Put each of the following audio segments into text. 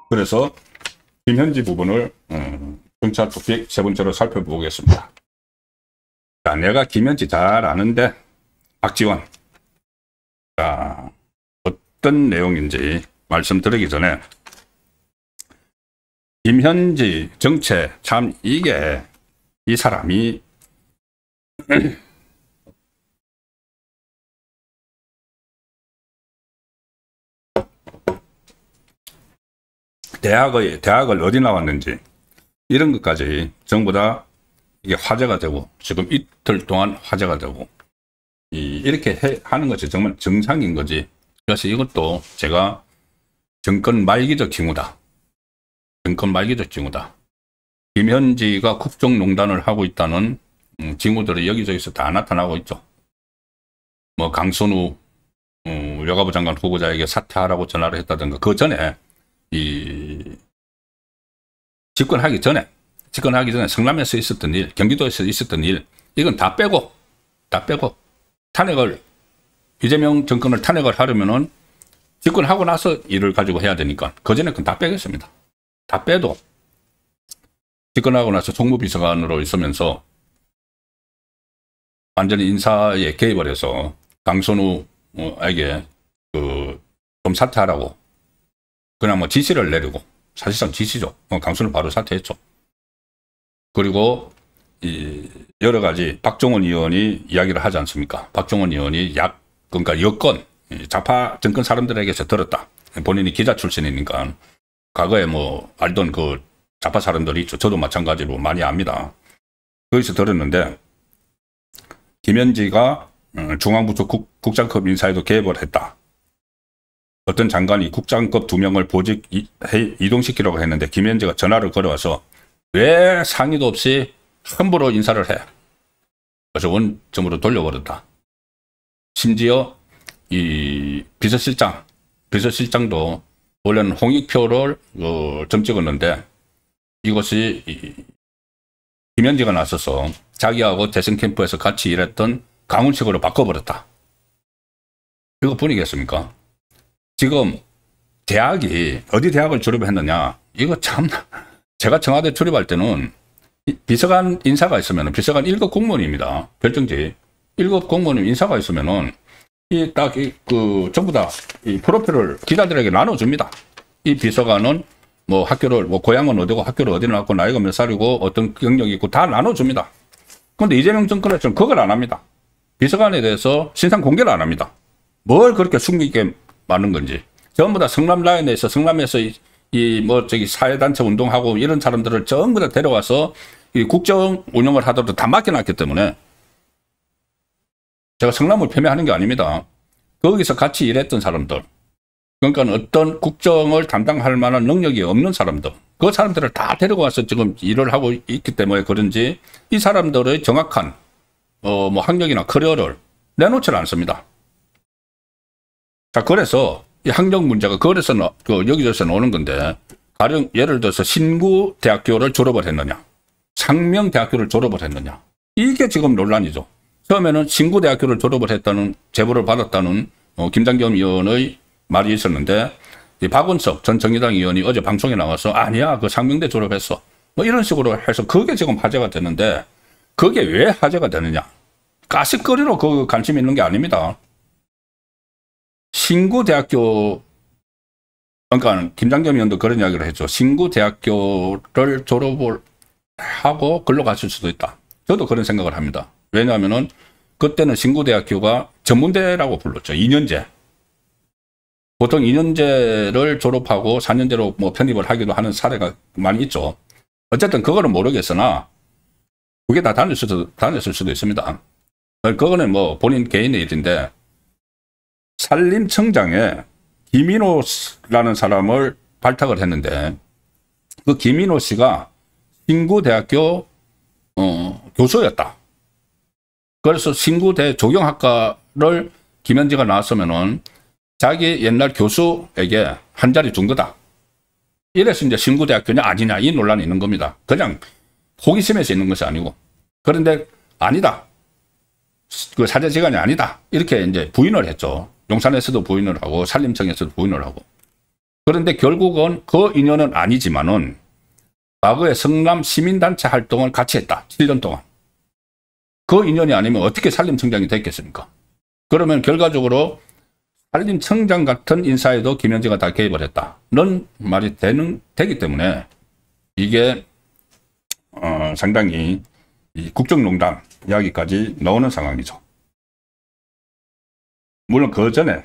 그래서 김현지 부분을 경찰 토픽 세 번째로 살펴보겠습니다. 자, 내가 김현지 잘 아는데 박지원. 자, 어떤 내용인지 말씀드리기 전에 김현지 정체, 참 이게 이 사람이 대학을 어디 나왔는지 이런 것까지 전부 다 이게 화제가 되고 지금 이틀 동안 화제가 되고 이렇게 하는 것이 정말 정상인 거지. 그래서 이것도 제가 정권 말기적 징후다. 정권 말기적 징후다. 김현지가 국정농단을 하고 있다는 징후들이 여기저기서 다 나타나고 있죠. 뭐 강선우 외교부 장관 후보자에게 사퇴하라고 전화를 했다든가, 그 전에 집권하기 전에 성남에서 있었던 일, 경기도에서 있었던 일, 이건 다 빼고 탄핵을, 이재명 정권을 탄핵을 하려면은 집권하고 나서 일을 가지고 해야 되니까 그 전에 그건 다 빼겠습니다. 다 빼도 집권하고 나서 총무비서관으로 있으면서 완전히 인사에 개입을 해서 강선우에게 좀 사퇴하라고 그냥 뭐 지시를 내리고, 사실상 지시죠. 강선우 바로 사퇴했죠. 그리고 여러 가지 박종원 의원이 이야기를 하지 않습니까? 박종원 의원이 그러니까 여권, 좌파 정권 사람들에게서 들었다. 본인이 기자 출신이니까 과거에 뭐 알던 그 좌파 사람들이 있죠. 저도 마찬가지로 많이 압니다. 거기서 들었는데 김현지가 중앙부처 국장급 인사에도 개입을 했다. 어떤 장관이 국장급 2명을 보직 이동시키려고 했는데 김현지가 전화를 걸어와서 왜 상의도 없이 함부로 인사를 해. 그래서 원점으로 돌려버렸다. 심지어 이 비서실장도 원래는 홍익표를 점 찍었는데 이것이 김현지가 나서서 자기하고 대선 캠프에서 같이 일했던 강훈식으로 바꿔버렸다. 이거 분이겠습니까? 지금 대학이 어디 대학을 졸업했느냐, 이거 참, 제가 청와대 출입할 때는 비서관 인사가 있으면, 비서관 1급 공무원입니다. 별정지 1급 공무원 인사가 있으면은 전부 다 이 프로필을 기자들에게 나눠줍니다. 이 비서관은 뭐 학교를, 뭐 고향은 어디고 학교를 어디 나왔고 나이가 몇 살이고 어떤 경력이 있고 다 나눠줍니다. 그런데 이재명 정권에서는 그걸 안 합니다. 비서관에 대해서 신상 공개를 안 합니다. 뭘 그렇게 숨기게 많은 건지. 전부 다 성남 라인에서, 성남에서 사회단체 운동하고 이런 사람들을 전부 다 데려와서 이 국정 운영을 하도록 다 맡겨놨기 때문에, 제가 성남을 폄훼하는 게 아닙니다. 거기서 같이 일했던 사람들, 그러니까 어떤 국정을 담당할 만한 능력이 없는 사람들, 그 사람들을 다 데려와서 지금 일을 하고 있기 때문에 그런지 이 사람들의 정확한 뭐 학력이나 커리어를 내놓지 않습니다. 자, 그래서 이 학력 문제가 그래서 여기저기서 나오는 건데, 가령 예를 들어서 신구대학교를 졸업을 했느냐, 상명대학교를 졸업을 했느냐, 이게 지금 논란이죠. 처음에는 신구대학교를 졸업을 했다는 제보를 받았다는 김장겸 의원의 말이 있었는데, 이 박원석 전 정의당 의원이 어제 방송에 나와서 아니야, 그 상명대 졸업했어, 뭐 이런 식으로 해서 그게 지금 화제가 되는데, 그게 왜 화제가 되느냐, 가십거리로 그 관심이 있는 게 아닙니다. 신구대학교, 그러니까 김장겸 의원도 그런 이야기를 했죠. 신구대학교를 졸업을 하고 글로 갔을 수도 있다. 저도 그런 생각을 합니다. 왜냐하면은 그때는 신구대학교가 전문대라고 불렀죠. 2년제. 보통 2년제를 졸업하고 4년제로 뭐 편입을 하기도 하는 사례가 많이 있죠. 어쨌든 그거는 모르겠으나 그게 다 다녔을 수도 있습니다. 그거는 뭐 본인 개인의 일인데, 산림청장에 김인호라는 사람을 발탁을 했는데, 그 김인호 씨가 신구대학교 교수였다. 그래서 신구대 조경학과를 김현지가 나왔으면은 자기 옛날 교수에게 한 자리 준 거다. 이래서 이제 신구대학교냐 아니냐 이 논란이 있는 겁니다. 그냥 호기심에서 있는 것이 아니고. 그런데 아니다. 그 사제지간이 아니다. 이렇게 이제 부인을 했죠. 용산에서도 부인을 하고 산림청에서도 부인을 하고. 그런데 결국은 그 인연은 아니지만은 과거에 성남 시민단체 활동을 같이 했다. 7년 동안. 그 인연이 아니면 어떻게 산림청장이 됐겠습니까? 그러면 결과적으로 산림청장 같은 인사에도 김현지가 다 개입을 했다는 말이 되기 때문에 이게 상당히 이 국정농단 이야기까지 나오는 상황이죠. 물론 그 전에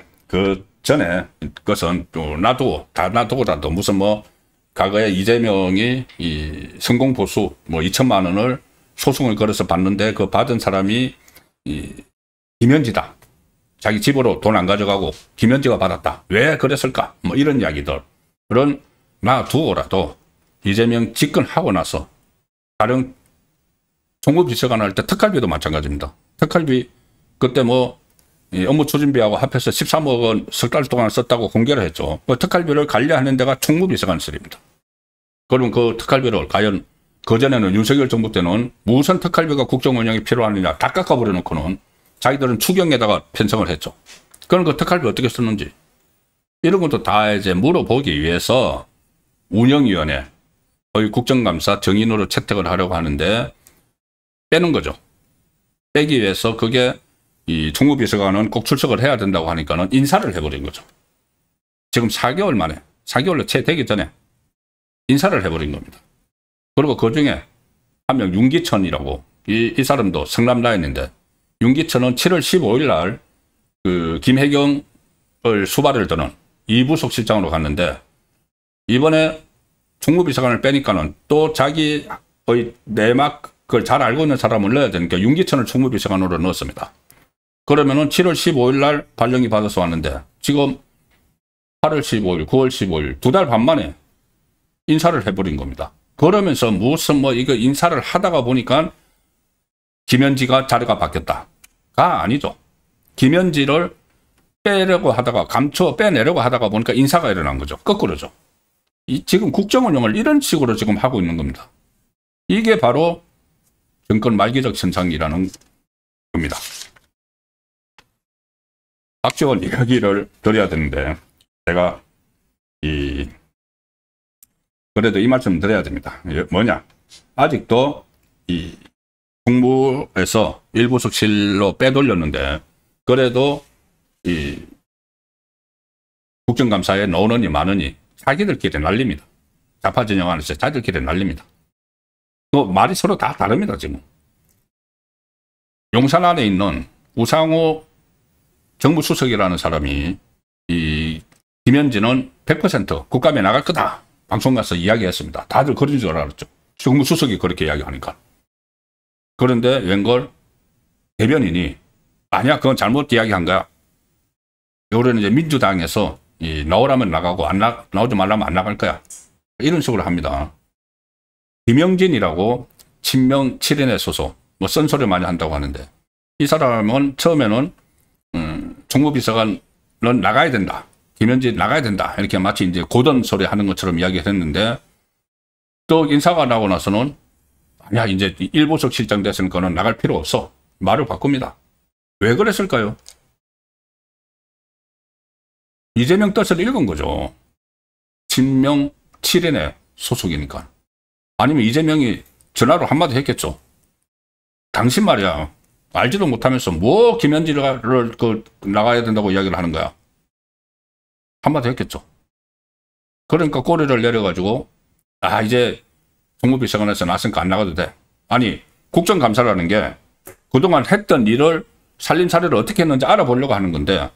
그것은 또 놔두고라도 무슨 뭐 과거에 이재명이 이 성공보수 뭐 2천만 원을 소송을 걸어서 받는데 그 받은 사람이 이 김현지다. 자기 집으로 돈 안 가져가고 김현지가 받았다. 왜 그랬을까? 뭐 이런 이야기들. 그런 놔두고라도 이재명 집권하고 나서 다른 총무비서관 할 때 특활비도 마찬가지입니다. 특활비 그때 뭐 업무 추진비하고 합해서 13억 원 석 달 동안 썼다고 공개를 했죠. 그 특활비를 관리하는 데가 총무비서관실입니다. 그럼 그 특활비를 과연 그전에는 윤석열 정부 때는 무슨 특활비가 국정 운영이 필요하느냐 다 깎아버려 놓고는 자기들은 추경에다가 편성을 했죠. 그럼 그 특활비 어떻게 썼는지 이런 것도 다 이제 물어보기 위해서 운영위원회 거의 국정감사 정인으로 채택을 하려고 하는데 빼는 거죠. 빼기 위해서 그게 이 총무비서관은 꼭 출석을 해야 된다고 하니까는 인사를 해버린 거죠. 지금 4개월 만에 4개월로 채 되기 전에 인사를 해버린 겁니다. 그리고 그 중에 한 명 윤기천이라고 이 사람도 성남 라인인데 윤기천은 7월 15일 날 그 김혜경을 수발을 드는 이부속 실장으로 갔는데 이번에 총무비서관을 빼니까는 또 자기의 내막을 잘 알고 있는 사람을 넣어야 되니까 윤기천을 총무비서관으로 넣었습니다. 그러면은 7월 15일 날 발령이 받아서 왔는데 지금 8월 15일, 9월 15일 2달 반 만에 인사를 해버린 겁니다. 그러면서 무슨 뭐 이거 인사를 하다가 보니까 김현지가 자리가 바뀌었다가 아니죠. 김현지를 빼려고 하다가 빼내려고 하다가 보니까 인사가 일어난 거죠. 거꾸로죠. 지금 국정운영을 이런 식으로 지금 하고 있는 겁니다. 이게 바로 정권 말기적 현상이라는 겁니다. 박지원 이야기를 드려야 되는데 제가 그래도 이 말씀 드려야 됩니다. 뭐냐? 아직도 이 정부에서 일부속실로 빼돌렸는데 그래도 이 국정감사에 넣으니 마느니 자기들끼리 난립니다. 좌파 진영 안에서 자기들끼리 난립니다. 또 말이 서로 다 다릅니다. 지금 용산 안에 있는 우상호 정부수석이라는 사람이 이 김현지는 100% 국감에 나갈 거다. 방송 가서 이야기했습니다. 다들 그런 줄 알았죠. 정부수석이 그렇게 이야기하니까. 그런데 웬걸 대변인이 아니야 그건 잘못 이야기한 거야. 요런 이제 민주당에서 나오라면 나가고 나오지 말라면 안 나갈 거야. 이런 식으로 합니다. 김영진이라고 친명 7인의 소속 뭐 쓴소리 많이 한다고 하는데 이 사람은 처음에는 총무비서관은 나가야 된다. 김현진 나가야 된다. 이렇게 마치 이제 고던 소리 하는 것처럼 이야기를 했는데 또 인사가 나고 나서는 아니야 이제 일부속 실장 됐으니까는 나갈 필요 없어. 말을 바꿉니다. 왜 그랬을까요? 이재명 뜻을 읽은 거죠. 친명 7인의 소속이니까. 아니면 이재명이 전화로 한마디 했겠죠. 당신 말이야. 알지도 못하면서 뭐 김현지를 나가야 된다고 이야기를 하는 거야. 한마디 했겠죠. 그러니까 꼬리를 내려가지고 이제 총무비서관에서 나왔으니까 안 나가도 돼. 아니 국정감사라는 게 그동안 했던 일을 살림살이를 어떻게 했는지 알아보려고 하는 건데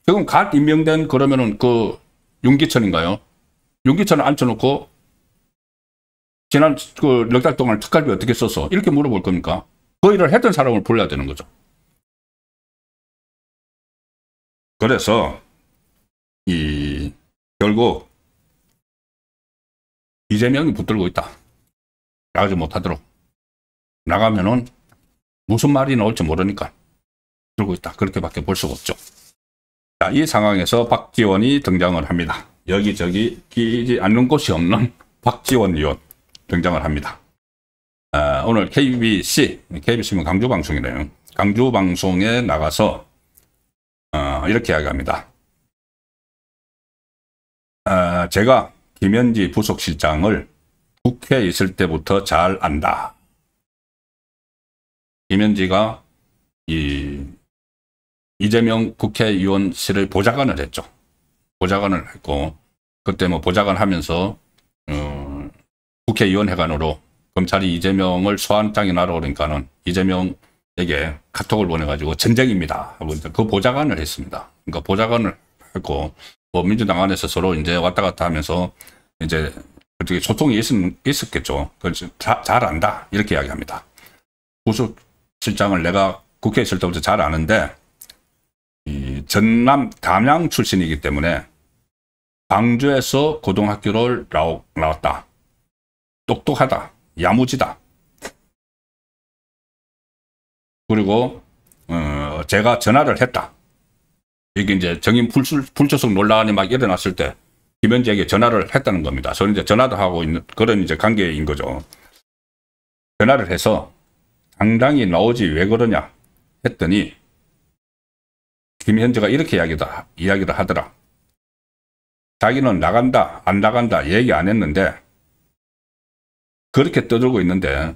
지금 갓 임명된 그러면은 그 윤기천인가요? 윤기천을 앉혀놓고 지난 그 넉 달 동안 특활비 어떻게 썼어? 이렇게 물어볼 겁니까? 그 일을 했던 사람을 불러야 되는 거죠. 그래서 결국 이재명이 붙들고 있다. 나가지 못하도록. 나가면은 무슨 말이 나올지 모르니까 들고 있다. 그렇게밖에 볼 수가 없죠. 자, 이 상황에서 박지원이 등장을 합니다. 여기저기 끼지 않는 곳이 없는 박지원 의원 등장을 합니다. 오늘 KBC는 강주방송이네요. 광주 방송에 나가서 이렇게 이야기합니다. 제가 김현지 부속실장을 국회에 있을 때부터 잘 안다. 김현지가 이재명 국회의원실의 보좌관을 했죠. 보좌관을 했고, 그때 뭐 보좌관 하면서 국회의원회관으로 검찰이 이재명을 소환장이 날아오니까는 이재명에게 카톡을 보내가지고 전쟁입니다 하고 그 보좌관을 했습니다. 그러니까 보좌관을 했고, 뭐 민주당 안에서 서로 이제 왔다 갔다 하면서 이제 어떻게 소통이 있었겠죠. 그래서 잘 안다 이렇게 이야기합니다. 부속실장을 내가 국회에 있을 때부터 잘 아는데 이 전남 담양 출신이기 때문에 광주에서 고등학교를 나왔다. 똑똑하다. 야무지다. 그리고 제가 전화를 했다. 이게 이제 정인 불출석 논란이 막 일어났을 때 김현지에게 전화를 했다는 겁니다. 저는 이제 전화도 하고 있는 그런 이제 관계인 거죠. 전화를 해서 당당히 나오지 왜 그러냐 했더니 김현지가 이렇게 이야기를 하더라. 자기는 나간다 안 나간다 얘기 안 했는데 그렇게 떠들고 있는데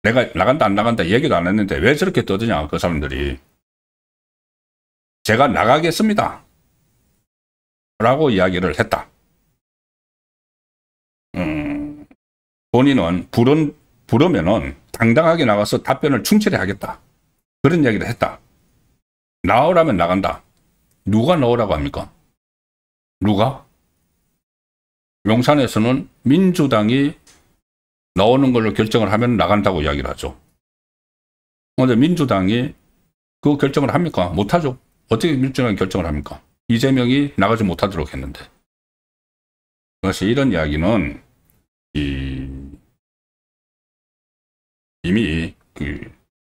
내가 나간다 안 나간다 얘기도 안 했는데 왜 저렇게 떠드냐 그 사람들이. 제가 나가겠습니다 라고 이야기를 했다. 본인은 부르면은 당당하게 나가서 답변을 충실히 하겠다. 그런 이야기를 했다. 나오라면 나간다. 누가 나오라고 합니까? 누가? 용산에서는 민주당이 나오는 걸로 결정을 하면 나간다고 이야기를 하죠. 그런데 민주당이 그 결정을 합니까? 못하죠. 어떻게 민주당이 결정을 합니까? 이재명이 나가지 못하도록 했는데. 그래서 이런 이야기는 이미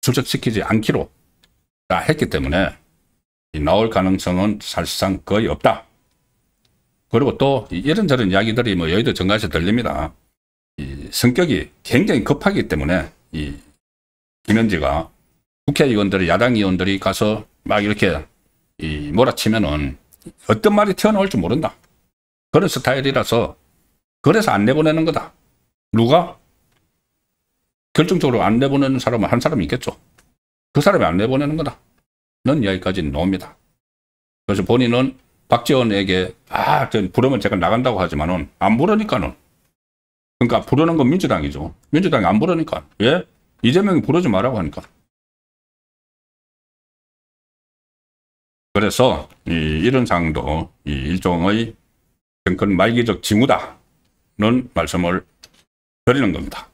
출석시키지 않기로 다 했기 때문에 나올 가능성은 사실상 거의 없다. 그리고 또 이런저런 이야기들이 뭐 여의도 정가에서 들립니다. 성격이 굉장히 급하기 때문에 김현지가 국회의원들이 야당 의원들이 가서 막 이렇게 몰아치면은 어떤 말이 튀어나올지 모른다. 그런 스타일이라서 그래서 안 내보내는 거다. 누가? 결정적으로 안 내보내는 사람은 한 사람이 있겠죠. 그 사람이 안 내보내는 거다. 는 이야기까지 나옵니다. 그래서 본인은 박지원에게 부르면 제가 나간다고 하지만은 안 부르니까는. 그러니까 부르는 건 민주당이죠. 민주당이 안 부르니까. 왜? 이재명이 부르지 말라고 하니까. 그래서 이런 상황도 일종의 정권 말기적 징후다는 말씀을 드리는 겁니다.